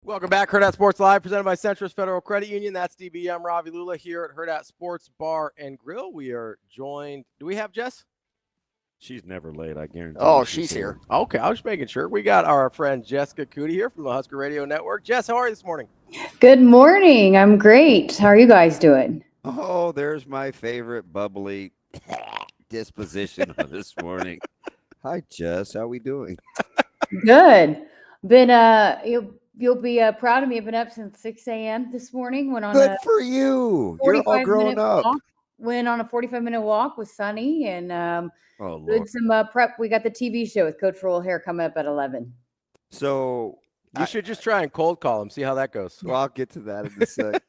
Welcome back, Hurrdat Sports Live, presented by Centris Federal Credit Union. That's DB. I'm Ravi Lulla here at Hurrdat Sports Bar and Grill. We are joined. Do we have Jess? She's never late, I guarantee. Oh, she's here. Okay, I was making sure. We got our friend Jessica Coody here from the Husker Radio Network. Jess, how are you this morning? Good morning. I'm great. How are you guys doing? Oh, there's my favorite bubbly disposition of this morning. Hi, Jess. How we doing? Good. Been you'll be proud of me. I've been up since 6 a.m. this morning. Went on Good for you. You're all grown up. Went on a 45-minute walk with Sunny and did some prep. We got the TV show with Coach Rhule here coming up at 11. So you should just try and cold call him, see how that goes. Well, I'll get to that in a sec.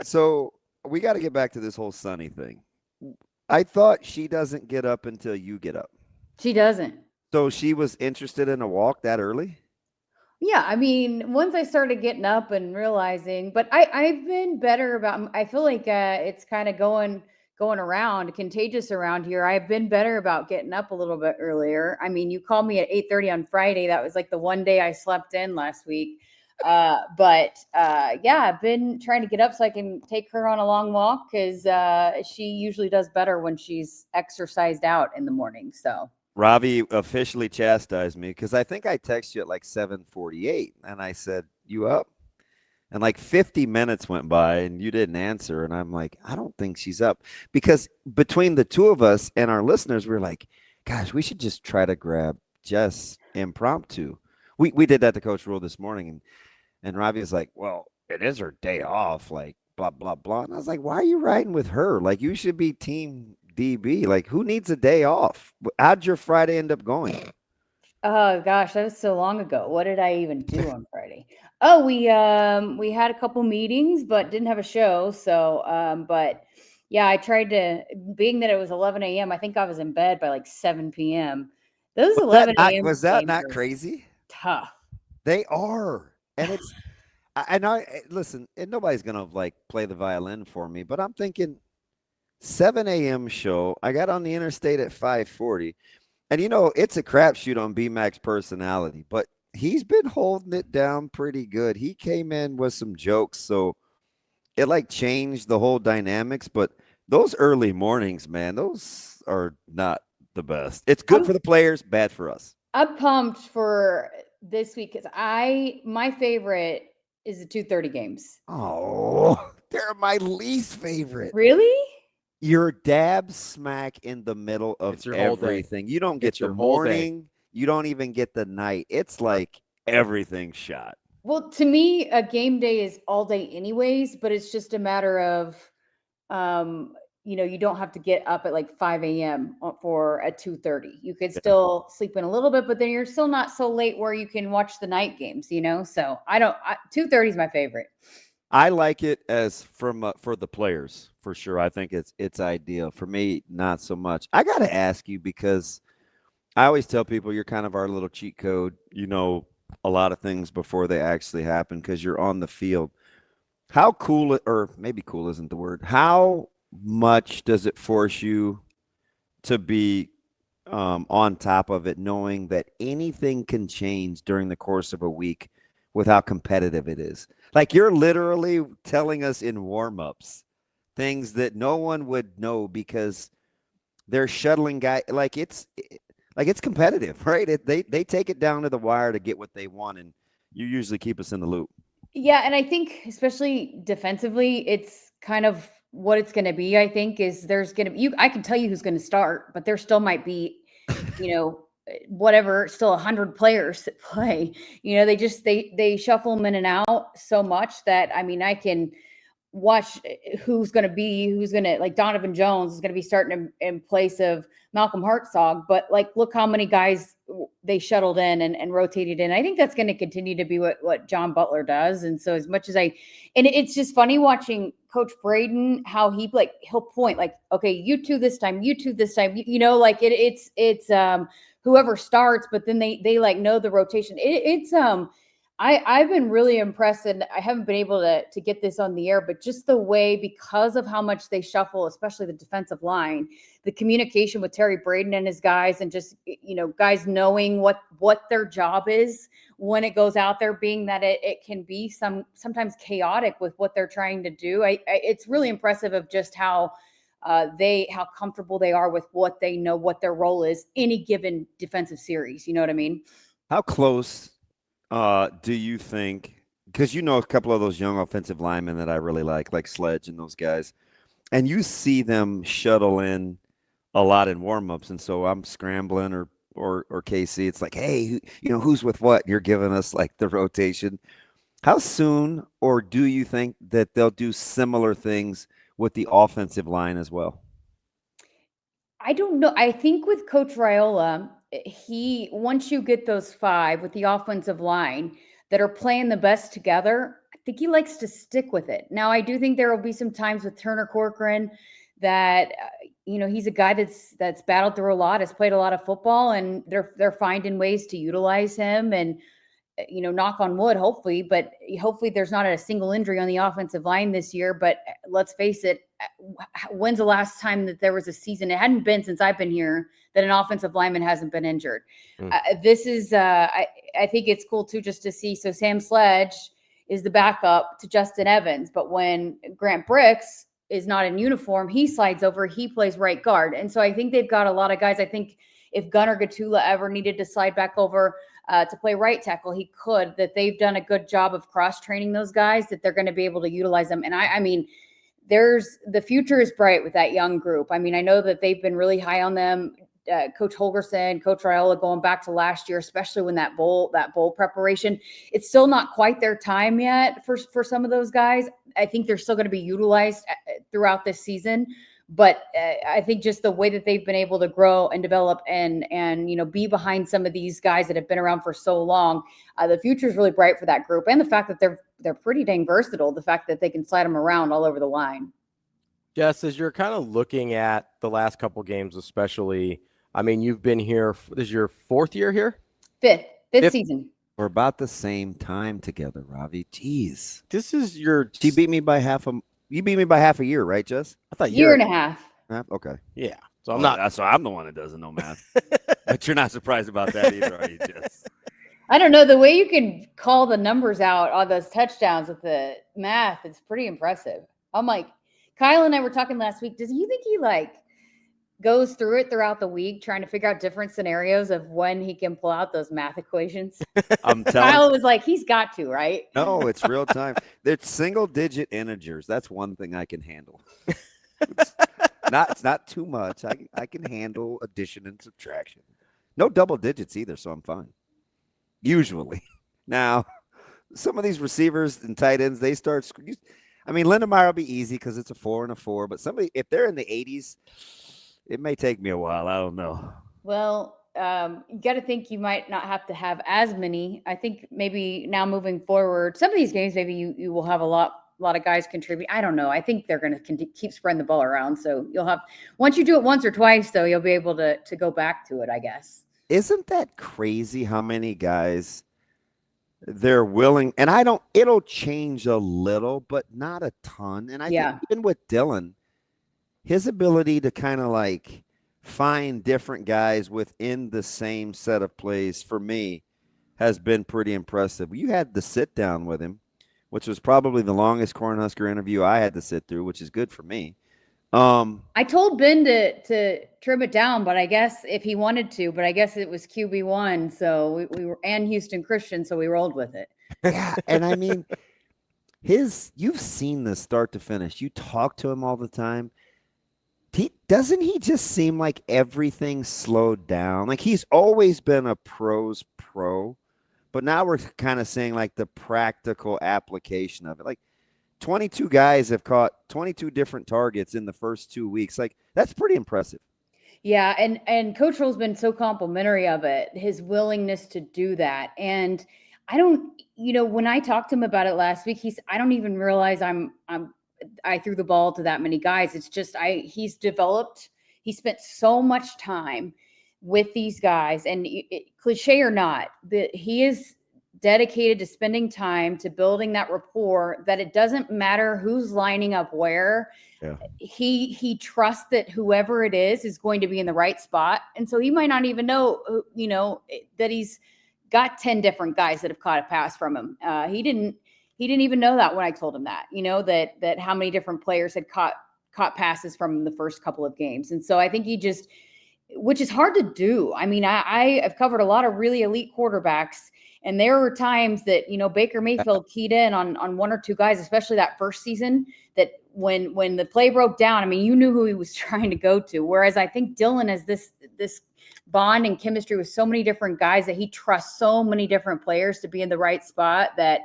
So we got to get back to this whole Sunny thing. I thought she doesn't get up until you get up. She doesn't. So she was interested in a walk that early? Yeah, I mean, once I started getting up and realizing, but I've been better about, I feel like it's kind of going around, contagious around here. I've been better about getting up a little bit earlier. I mean, you called me at 8:30 on Friday. That was like the one day I slept in last week. But I've been trying to get up so I can take her on a long walk because she usually does better when she's exercised out in the morning. So Ravi officially chastised me because I think I texted you at like 7:48 and I said, "You up?" And like 50 minutes went by and you didn't answer. And I'm like, I don't think she's up, because between the two of us and our listeners, we're like, gosh, we should just try to grab Jess impromptu. We did that to Coach Rhule this morning, and Ravi was like, well, it is her day off, like blah, blah, blah. And I was like, why are you riding with her? Like, you should be team DB. Like, who needs a day off? How'd your Friday end up going? Oh gosh, that was so long ago. What did I even do on Friday? Oh, we had a couple meetings, but didn't have a show. So, but yeah, I tried to. Being that it was 11 a.m., I think I was in bed by like 7 p.m. Those 11 a.m. Was that not crazy? Tough. They are, and it's. I listen. And nobody's gonna like play the violin for me, but I'm thinking 7 a.m. show. I got on the interstate at 5:40. And, you know, it's a crapshoot on B-Mac's personality, but he's been holding it down pretty good. He came in with some jokes, so it, like, changed the whole dynamics. But those early mornings, man, those are not the best. It's good for the players, bad for us. I'm pumped for this week because my favorite is the 2:30 games. Oh, they're my least favorite. Really? You're dab smack in the middle of everything. You don't get your morning. You don't even get the night. It's like everything's shot. Well, to me, a game day is all day anyways, but it's just a matter of, you don't have to get up at like 5 a.m. for a 2:30. You could still sleep in a little bit, but then you're still not so late where you can watch the night games, So 2:30 is my favorite. I like it as for the players, for sure. I think it's ideal. For me, not so much. I got to ask you, because I always tell people you're kind of our little cheat code. You know a lot of things before they actually happen because you're on the field. How cool, or maybe cool isn't the word, how much does it force you to be on top of it, knowing that anything can change during the course of a week with how competitive it is? Like, you're literally telling us in warm-ups things that no one would know because they're shuttling guys. Like it's competitive, right? They take it down to the wire to get what they want, and you usually keep us in the loop. Yeah, and I think especially defensively, it's kind of what it's going to be. I think is there's going to be I can tell you who's going to start, but there still might be, whatever, still 100 players that play. They shuffle them in and out so much that, I mean, I can watch who's going to, like Donovan Jones is going to be starting in place of Malcolm Hartzog, but like, look how many guys they shuttled in and rotated in. I think that's going to continue to be what John Butler does. And so as much as and it's just funny watching Coach Braden, how he'll point like, okay, you two this time, it's whoever starts, but then they like know the rotation. I've been really impressed, and I haven't been able to get this on the air, but just the way, because of how much they shuffle, especially the defensive line, the communication with Terry Braden and his guys, and just, guys knowing what their job is when it goes out there, being that it can be sometimes chaotic with what they're trying to do. It's really impressive of just how comfortable they are with what they know, what their role is any given defensive series. You know what I mean? How close do you think, because you know a couple of those young offensive linemen that I really like Sledge and those guys, and you see them shuttle in a lot in warmups, and so I'm scrambling or KC, it's like, hey, who's with what? You're giving us like the rotation. How soon, or do you think that they'll do similar things with the offensive line as well? I don't know. I think with Coach Raiola, once you get those 5 with the offensive line that are playing the best together, I think he likes to stick with it. Now, I do think there will be some times with Turner Corcoran that he's a guy that's battled through a lot, has played a lot of football, and they're finding ways to utilize him, and knock on wood, hopefully there's not a single injury on the offensive line this year. But let's face it, when's the last time that there was a season? It hadn't been since I've been here that an offensive lineman hasn't been injured. This is, I think it's cool too, just to see. So Sam Sledge is the backup to Justin Evans, but when Grant Bricks is not in uniform, he slides over, he plays right guard. And so I think they've got a lot of guys. I think if Gunnar Gatula ever needed to slide back over to play right tackle, he could. That they've done a good job of cross-training those guys, that they're going to be able to utilize them. And I mean, the future is bright with that young group. I mean, I know that they've been really high on them. Coach Holgerson, Coach Raiola, going back to last year, especially when that bowl preparation, it's still not quite their time yet for some of those guys. I think they're still going to be utilized throughout this season. But I think just the way that they've been able to grow and develop and be behind some of these guys that have been around for so long, the future is really bright for that group. And the fact that they're pretty dang versatile, the fact that they can slide them around all over the line. Jess, as you're kind of looking at the last couple games, especially, I mean, you've been here. This is your 4th year here? Fifth season. We're about the same time together, Ravi. Jeez. This is your. She beat me by half a. You beat me by half a year, right, Jess? I thought year and a half. Okay. Yeah. So I'm not. So I'm the one that doesn't know math. But you're not surprised about that either, are you, Jess? I don't know. The way you can call the numbers out on those touchdowns with the math, it's pretty impressive. I'm like, Kyle and I were talking last week. Does you think he goes through it throughout the week trying to figure out different scenarios of when he can pull out those math equations? Kyle was like, he's got to, right? No, it's real time. It's single-digit integers. That's one thing I can handle. It's not too much. I can handle addition and subtraction. No double digits either, so I'm fine. Usually. Now, some of these receivers and tight ends, they start. I mean, Lindemeyer will be easy because it's a 4 and a 4. But if they're in the 80s, it may take me a while. I don't know. Well, you got to think you might not have to have as many. I think maybe now moving forward, some of these games, maybe you will have a lot of guys contribute. I don't know. I think they're going to keep spreading the ball around. So you'll have, once you do it once or twice, though, you'll be able to go back to it, I guess. Isn't that crazy how many guys they're willing? And it'll change a little, but not a ton. And I think even with Dylan, his ability to kind of find different guys within the same set of plays, for me, has been pretty impressive. You had the sit down with him, which was probably the longest Cornhusker interview I had to sit through, which is good for me. I told Ben to trim it down, but I guess if he wanted to, but I guess it was QB1, so we were, and Houston Christian, so we rolled with it. Yeah, and I mean, you've seen this start to finish. You talk to him all the time. Doesn't he just seem like everything slowed down? Like he's always been a pro's pro, but now we're kind of saying the practical application of it. 22 guys have caught 22 different targets in the first 2 weeks. That's pretty impressive. Yeah, and Coach Rhule's been so complimentary of it, his willingness to do that. And I don't, when I talked to him about it last week, I don't even realize I threw the ball to that many guys. It's just he spent so much time with these guys, and cliche or not, he is dedicated to spending time to building that rapport, that it doesn't matter who's lining up where. Yeah. He trusts that whoever it is going to be in the right spot. And so he might not even know, that he's got 10 different guys that have caught a pass from him. He didn't even know that when I told him that, that how many different players had caught passes from him the first couple of games. And so I think which is hard to do. I mean, I've covered a lot of really elite quarterbacks, and there were times that, Baker Mayfield keyed in on one or two guys, especially that first season, that when the play broke down, I mean, you knew who he was trying to go to. Whereas I think Dylan has this bond and chemistry with so many different guys that he trusts so many different players to be in the right spot that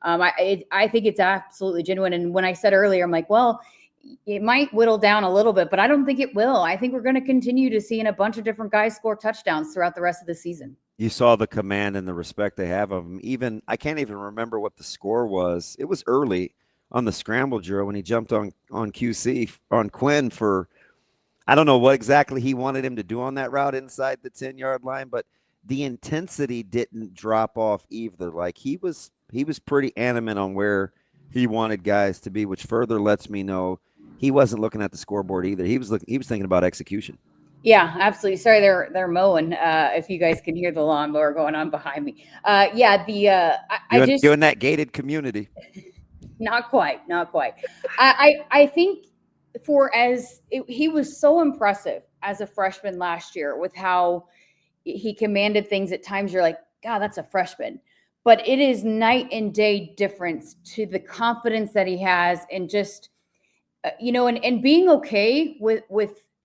I think it's absolutely genuine. And when I said earlier, I'm like, well, it might whittle down a little bit, but I don't think it will. I think we're going to continue to see a bunch of different guys score touchdowns throughout the rest of the season. You saw the command and the respect they have of him. Even I can't even remember what the score was. It was early on the scramble drill when he jumped on QC on Quinn for, I don't know what exactly he wanted him to do on that route inside the 10-yard line, but the intensity didn't drop off either. Like he was pretty animate on where he wanted guys to be, which further lets me know he wasn't looking at the scoreboard either. He was thinking about execution. Yeah, absolutely. Sorry, they're mowing. If you guys can hear the lawnmower going on behind me. Doing that gated community. Not quite. I think he was so impressive as a freshman last year with how he commanded things. At times you're like, God, that's a freshman. But it is night and day difference to the confidence that he has and just, and being okay with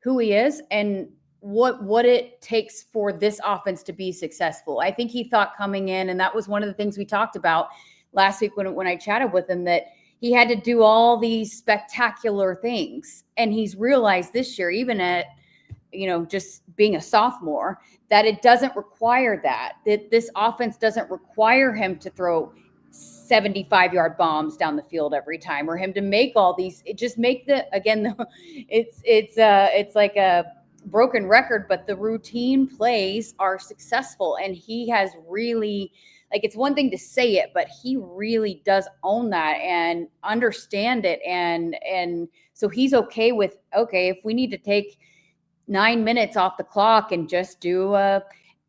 who he is and what it takes for this offense to be successful. I think he thought coming in, and that was one of the things we talked about last week when I chatted with him, that he had to do all these spectacular things. And he's realized this year, even at, just being a sophomore, that it doesn't require that this offense doesn't require him to throw 75-yard bombs down the field every time, or him to make all these. It just make it's like a broken record, but the routine plays are successful. And he has really, it's one thing to say it, but he really does own that and understand it. And so he's okay with, if we need to take 9 minutes off the clock and just do a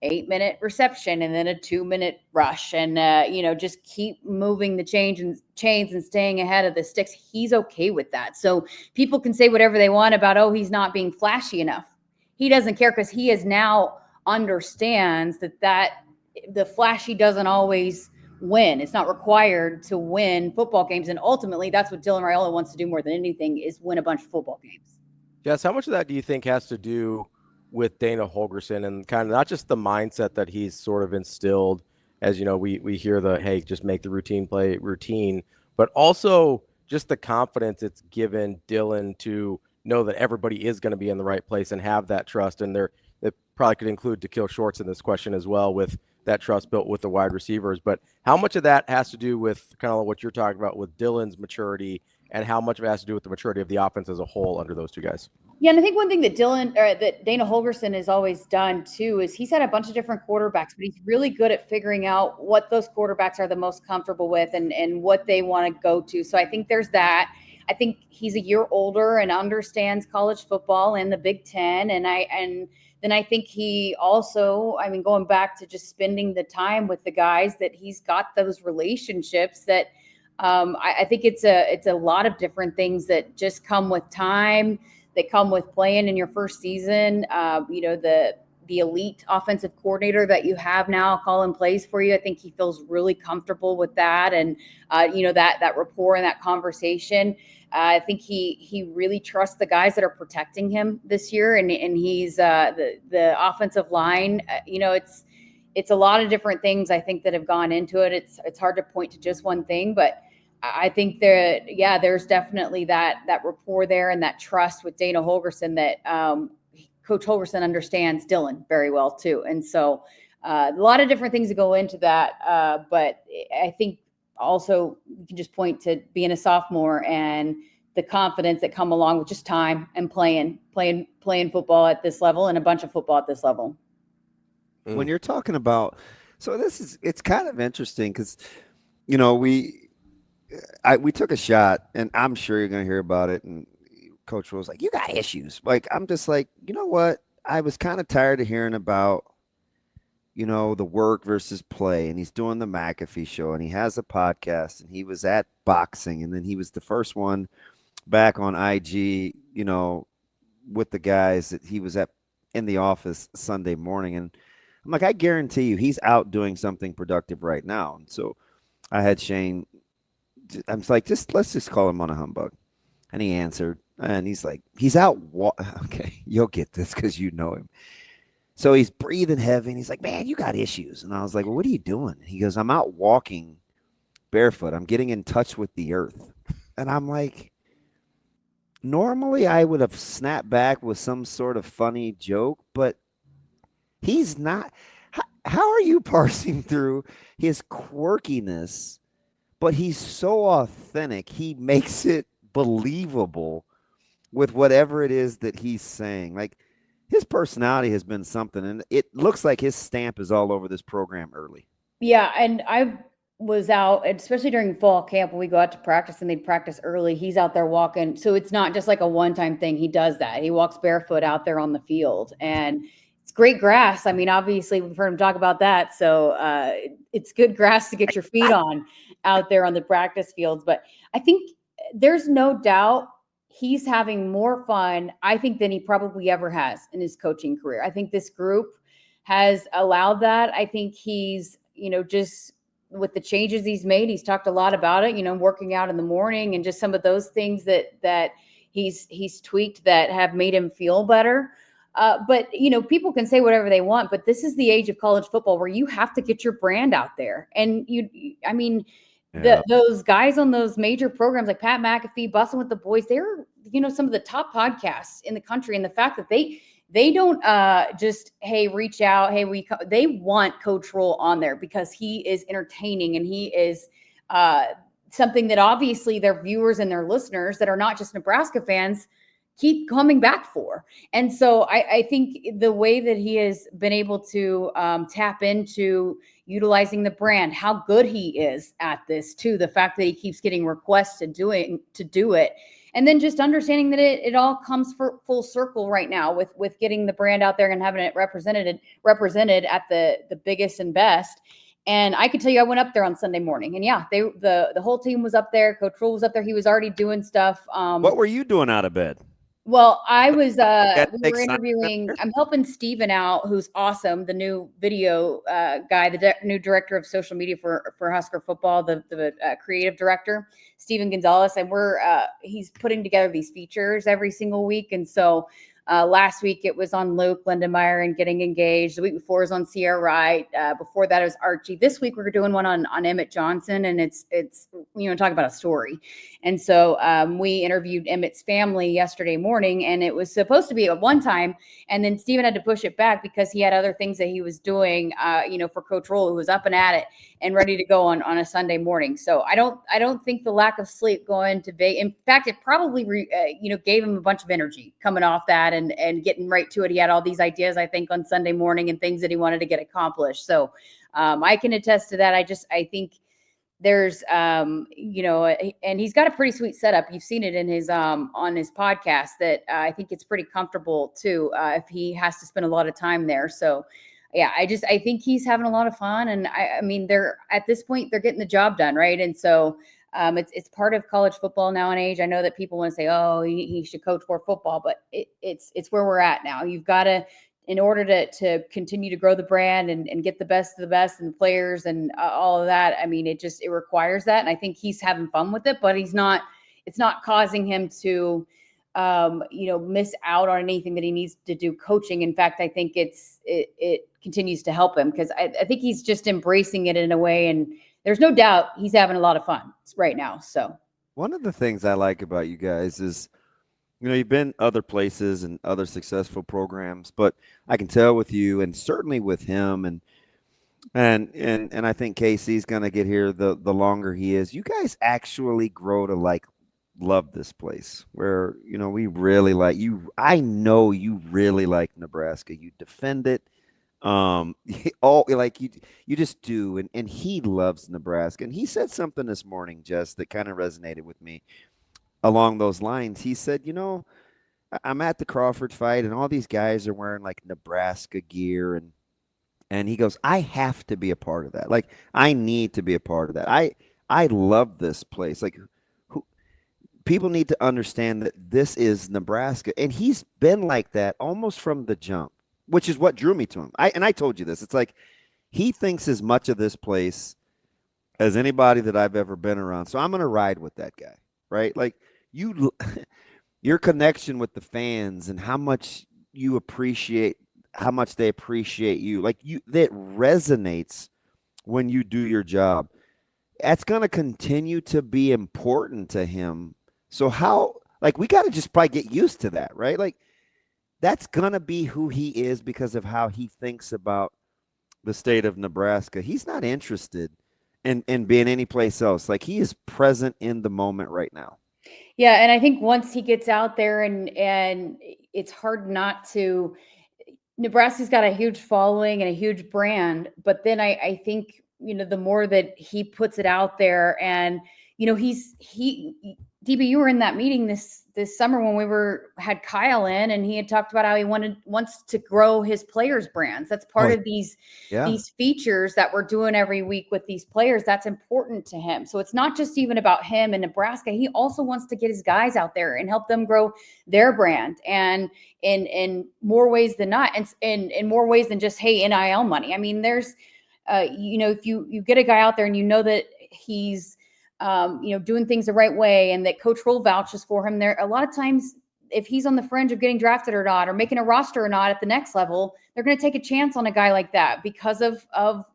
8-minute reception and then a 2-minute rush and, just keep moving the chains and staying ahead of the sticks. He's okay with that. So people can say whatever they want about, he's not being flashy enough. He doesn't care, because he is now understands that the flashy doesn't always win. It's not required to win football games. And ultimately that's what Dylan Raiola wants to do more than anything, is win a bunch of football games. Jess, how much of that do you think has to do with Dana Holgorsen and kind of not just the mindset that he's sort of instilled, as we hear hey, just make the routine play routine, but also just the confidence it's given Dylan to know that everybody is going to be in the right place and have that trust. And it probably could include Takil Shorts in this question as well, with that trust built with the wide receivers. But how much of that has to do with kind of what you're talking about with Dylan's maturity, and how much of it has to do with the maturity of the offense as a whole under those two guys? Yeah, and I think one thing that Dana Holgorsen has always done too is he's had a bunch of different quarterbacks, but he's really good at figuring out what those quarterbacks are the most comfortable with and what they want to go to. So I think there's that. I think he's a year older and understands college football and the Big Ten. And then I think he also, going back to just spending the time with the guys, that he's got those relationships that I think it's a lot of different things that just come with time, that come with playing in your first season. The elite offensive coordinator that you have now calling plays for you, I think he feels really comfortable with that. And, that rapport and that conversation. I think he really trusts the guys that are protecting him this year. And he's the offensive line, it's a lot of different things I think that have gone into it. It's hard to point to just one thing, but I think there's definitely that rapport there and that trust with Dana Holgorsen that Coach Holgorsen understands Dylan very well too. And so a lot of different things that go into that. But I think also you can just point to being a sophomore and the confidence that come along with just time and playing football at this level and a bunch of football at this level. When you're talking about, it's kind of interesting because, we took a shot, and I'm sure you're going to hear about it. And Coach was like, "You got issues." Like, I'm just like, you know what? I was kind of tired of hearing about the work versus play, and he's doing the McAfee show, and he has a podcast, and he was at boxing, and then he was the first one back on IG, with the guys that he was at in the office Sunday morning. And I'm like, I guarantee you he's out doing something productive right now. And so I had Shane, I'm like, let's just call him on a humbug. And he answered, and he's like, he's out. Okay, you'll get this because you know him. So he's breathing heavy, and he's like, man, you got issues. And I was like, well, what are you doing? He goes, I'm out walking barefoot. I'm getting in touch with the earth. And I'm like, normally I would have snapped back with some sort of funny joke, but he's not. How are you parsing through his quirkiness, but he's so authentic? He makes it believable with whatever it is that he's saying. Like, his personality has been something, and it looks like his stamp is all over this program early. Yeah, and I was out, especially during fall camp when we go out to practice and they practice early. He's out there walking, so it's not just like a one-time thing. He does that. He walks barefoot out there on the field, and it's great grass. I mean, obviously we've heard him talk about that, so it's good grass to get your feet on out there on the practice fields. But I think there's no doubt he's having more fun, I think, than he probably ever has in his coaching career. I think this group has allowed that. I think he's, just with the changes he's made, he's talked a lot about it, working out in the morning and just some of those things that he's tweaked that have made him feel better. But people can say whatever they want, but this is the age of college football where you have to get your brand out there. And those guys on those major programs like Pat McAfee, Bussin' with the Boys, they're, some of the top podcasts in the country. And the fact that they don't just, hey, reach out. Hey, they want Coach Rhule on there because he is entertaining and he is something that obviously their viewers and their listeners that are not just Nebraska fans keep coming back for. And so I think the way that he has been able to tap into utilizing the brand, how good he is at this too, the fact that he keeps getting requests to do it. And then just understanding that it all comes for full circle right now with getting the brand out there and having it represented at the biggest and best. And I could tell you, I went up there on Sunday morning, and yeah, the whole team was up there. Coach Rhule was up there. He was already doing stuff. What were you doing out of bed? Well, I was, we were interviewing, I'm helping Steven out, who's awesome, the new video guy, the new director of social media for Husker football, the creative director, Steven Gonzalez. And he's putting together these features every single week. And so last week it was on Luke Lindenmeyer and getting engaged. The week before was on Sierra Wright. Before that it was Archie. This week we're doing one on Emmett Johnson, and it's talk about a story. And so we interviewed Emmett's family yesterday morning, and it was supposed to be at one time, and then Steven had to push it back because he had other things that he was doing, for Coach Rhule, who was up and at it and ready to go on a Sunday morning. So I don't think the lack of sleep going to Vegas, in fact, it probably gave him a bunch of energy coming off that and getting right to it. He had all these ideas, I think, on Sunday morning and things that he wanted to get accomplished. So I can attest to that. I think there's, and he's got a pretty sweet setup. You've seen it in his, on his podcast that I think it's pretty comfortable too, if he has to spend a lot of time there. So yeah, I think he's having a lot of fun. And I mean, they're at this point, they're getting the job done. Right. And so it's part of college football now and age. I know that people want to say, oh, he should coach more football, but it's where we're at now. You've got to, in order to continue to grow the brand and get the best of the best and the players and all of that. I mean, it requires that. And I think he's having fun with it, but it's not causing him to, miss out on anything that he needs to do coaching. In fact, I think it continues to help him because I think he's just embracing it in a way. And there's no doubt he's having a lot of fun right now. So one of the things I like about you guys is, you've been other places and other successful programs, but I can tell with you and certainly with him and I think Casey's going to get here the longer he is. You guys actually grow to love this place where, we really like you. I know you really like Nebraska. You defend it. You just do. And he loves Nebraska. And he said something this morning, Jess, that kind of resonated with me. Along those lines, he said, I'm at the Crawford fight and all these guys are wearing like Nebraska gear. And And he goes, I have to be a part of that. Like, I need to be a part of that. I love this place. Like, who, people need to understand that this is Nebraska. And he's been like that almost from the jump, which is what drew me to him. I told you this. It's like he thinks as much of this place as anybody that I've ever been around. So I'm going to ride with that guy, right? Like, you your connection with the fans and how much you appreciate how much they appreciate you. Like, that resonates when you do your job. That's going to continue to be important to him. So we got to just probably get used to that, right? Like, that's going to be who he is because of how he thinks about the state of Nebraska. He's not interested in being anyplace else. Like, he is present in the moment right now. Yeah, and I think once he gets out there and it's hard not to. Nebraska's got a huge following and a huge brand, but then I think, the more that he puts it out there and, DB, you were in that meeting this summer when we had Kyle in, and he had talked about how he wants to grow his players' brands. That's part of these features that we're doing every week with these players. That's important to him. So it's not just even about him in Nebraska. He also wants to get his guys out there and help them grow their brand, and in more ways than not, and in more ways than just, hey, NIL money. I mean, there's if you get a guy out there and that he's doing things the right way and that Coach Rhule vouches for him, there a lot of times, if he's on the fringe of getting drafted or not, or making a roster or not at the next level, they're going to take a chance on a guy like that because of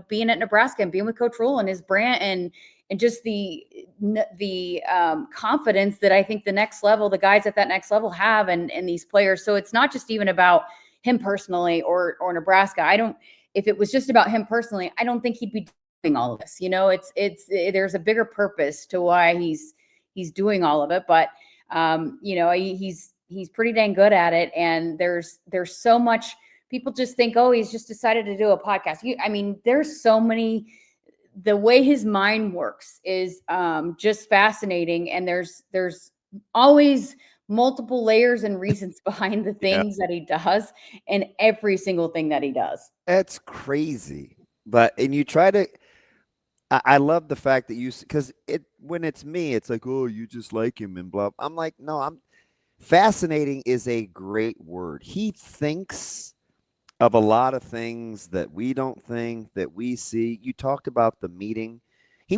being at Nebraska and being with Coach Rhule and his brand and just the confidence that I think the guys at that next level have and these players. So it's not just even about him personally or Nebraska. If it was just about him personally, I don't think he'd be doing all of this. There's a bigger purpose to why he's doing all of it, but he's pretty dang good at it. And there's so much. People just think, oh, he's just decided to do a podcast. There's so many. The way his mind works is just fascinating, and there's always multiple layers and reasons behind the things that he does and every single thing that he does. That's crazy. And you try to. I love the fact that because when it's me, it's like, oh, you just like him and blah. I'm like, no, fascinating is a great word. He thinks of a lot of things that we don't think, that we see. You talked about the meeting. He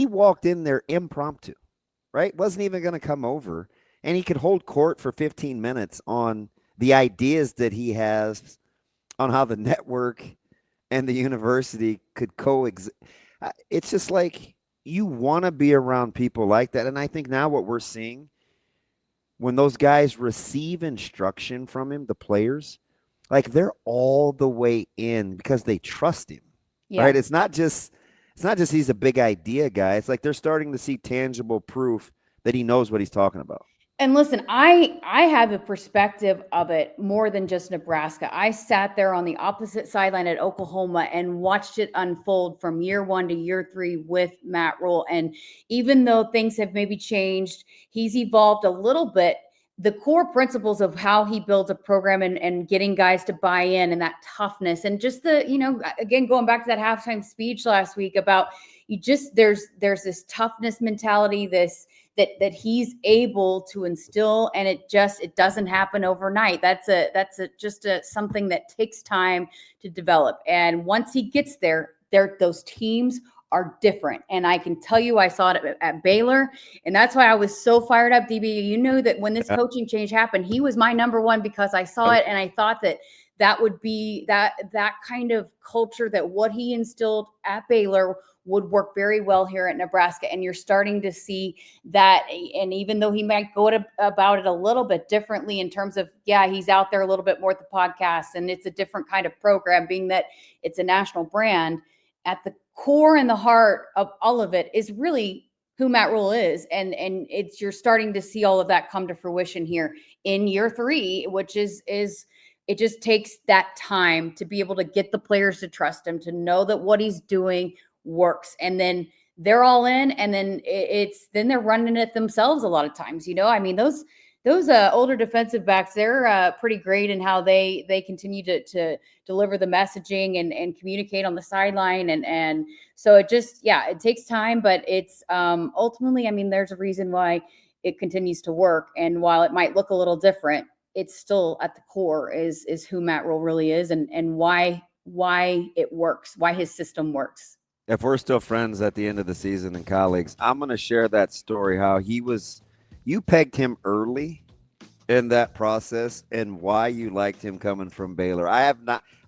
walked in there impromptu, right? Wasn't even going to come over, and he could hold court for 15 minutes on the ideas that he has on how the network and the university could coexist. It's just like, you want to be around people like that. And I think now what we're seeing, when those guys receive instruction from him, the players, like, they're all the way in because they trust him, right? It's not just he's a big idea guy. It's like they're starting to see tangible proof that he knows what he's talking about. And listen, I have a perspective of it more than just Nebraska. I sat there on the opposite sideline at Oklahoma and watched it unfold from year 1 to year 3 with Matt Rhule. And even though things have maybe changed, he's evolved a little bit. The core principles of how he builds a program and getting guys to buy in, and that toughness, and just again, going back to that halftime speech last week about there's this toughness mentality, that he's able to instill, and it doesn't happen overnight. That's something that takes time to develop. And once he gets there, those teams are different. And I can tell you, I saw it at Baylor, and that's why I was so fired up, DB. You knew that when this coaching change happened, he was my number one because I saw it, and I thought that would be that kind of culture, that what he instilled at Baylor would work very well here at Nebraska. And you're starting to see that. And even though he might go about it a little bit differently in terms of, he's out there a little bit more at the podcast, and it's a different kind of program, being that it's a national brand, at the core and the heart of all of it is really who Matt Rhule is. And you're starting to see all of that come to fruition here in year 3, which is it just takes that time to be able to get the players to trust him, to know that what he's doing works. And then they're all in, and then they're running it themselves a lot of times. Those those older defensive backs, they're pretty great in how they continue to deliver the messaging and communicate on the sideline. And so it just, it takes time, but it's ultimately, I mean, there's a reason why it continues to work. And while it might look a little different, it's still at the core is who Matt Rhule really is and why it works, why his system works. If we're still friends at the end of the season and colleagues, I'm going to share that story, how you pegged him early in that process and why you liked him coming from Baylor. I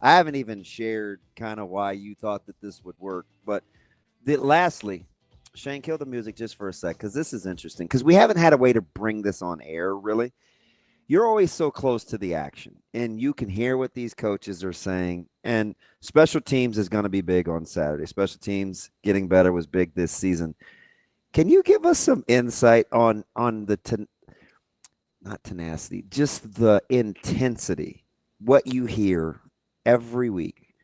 haven't even shared kind of why you thought that this would work. But lastly, Shane, kill the music just for a sec, because this is interesting, because we haven't had a way to bring this on air, really. You're always so close to the action, and you can hear what these coaches are saying. And special teams is going to be big on Saturday. Special teams getting better was big this season. Can you give us some insight on the not tenacity, just the intensity, what you hear every week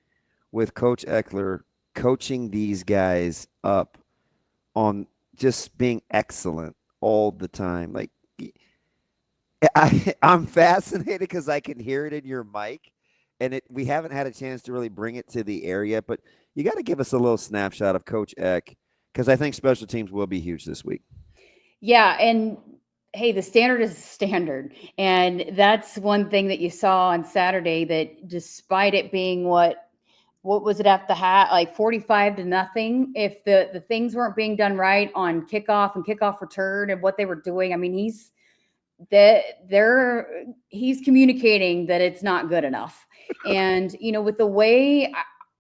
with Coach Eckler coaching these guys up on just being excellent all the time? Like, I'm fascinated because I can hear it in your mic, and we haven't had a chance to really bring it to the air yet, but you got to give us a little snapshot of Coach Eck, because I think special teams will be huge this week. Yeah, and hey, the standard is standard, and that's one thing that you saw on Saturday, that despite it being what was it at the hat, like 45-0, if the things weren't being done right on kickoff and kickoff return and what they were doing, I mean, he's communicating that it's not good enough. And, with the way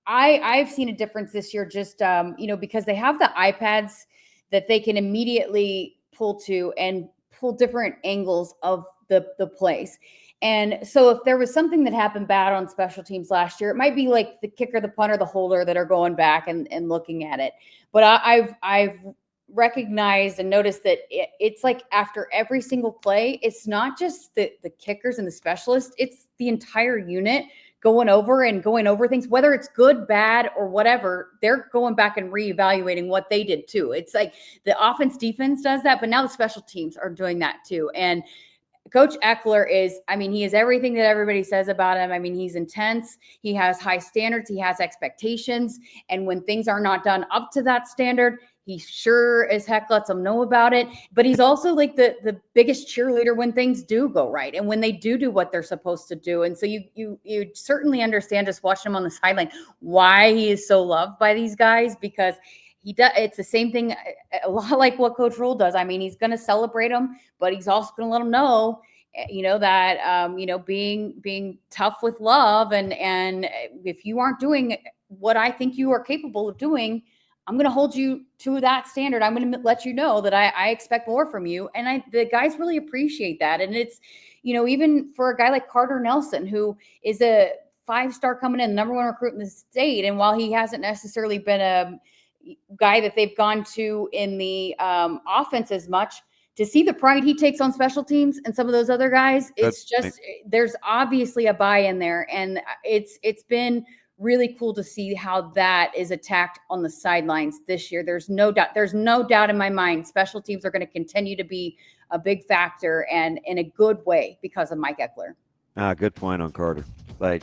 I've seen a difference this year, just, because they have the iPads that they can immediately pull to and pull different angles of the plays. And so if there was something that happened bad on special teams last year, it might be like the kicker, the punter, the holder that are going back and looking at it. But I've recognized and noticed that it's like after every single play, it's not just the kickers and the specialists, it's the entire unit going over things, whether it's good, bad, or whatever. They're going back and reevaluating what they did too. It's like the offense, defense does that, but now the special teams are doing that too. And Coach Eckler he is everything that everybody says about him. I mean, he's intense. He has high standards. He has expectations. And when things are not done up to that standard, he sure as heck lets them know about it. But he's also like the biggest cheerleader when things do go right and when they do what they're supposed to do. And so you certainly understand, just watching him on the sideline, why he is so loved by these guys, because he does. It's the same thing, a lot like what Coach Rhule does. I mean, he's going to celebrate them, but he's also going to let them know, that being tough with love, and if you aren't doing what I think you are capable of doing, I'm going to hold you to that standard. I'm going to let you know that I expect more from you. And the guys really appreciate that. And it's, even for a guy like Carter Nelson, who is a 5-star coming in, number 1 recruit in the state, and while he hasn't necessarily been a guy that they've gone to in the offense as much, to see the pride he takes on special teams and some of those other guys, there's obviously a buy-in there. And it's been really cool to see how that is attacked on the sidelines this year. There's no doubt in my mind, special teams are going to continue to be a big factor, and in a good way, because of Mike Eckler. Good point on Carter. Like,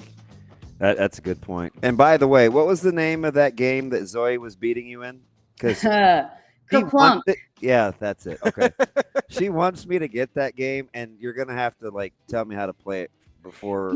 that's a good point. And by the way, what was the name of that game that Zoe was beating you in? Because yeah, that's it. Okay. She wants me to get that game, and you're gonna have to tell me how to play it before.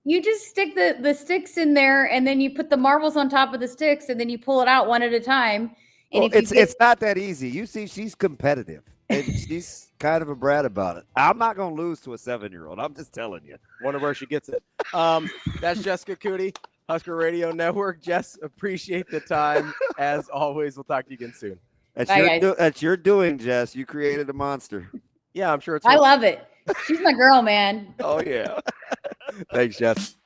You just stick the sticks in there, and then you put the marbles on top of the sticks, and then you pull it out one at a time. And it's not that easy. You see, she's competitive, and she's kind of a brat about it. I'm not gonna lose to a 7-year-old. I'm just telling you. Wonder where she gets it. That's Jessica Coody, Husker Radio Network. Jess, appreciate the time as always. We'll talk to you again soon. That's your doing, Jess. You created a monster. Yeah, I'm sure it's. I love it. She's my girl, man. Oh yeah. Thanks, Jess.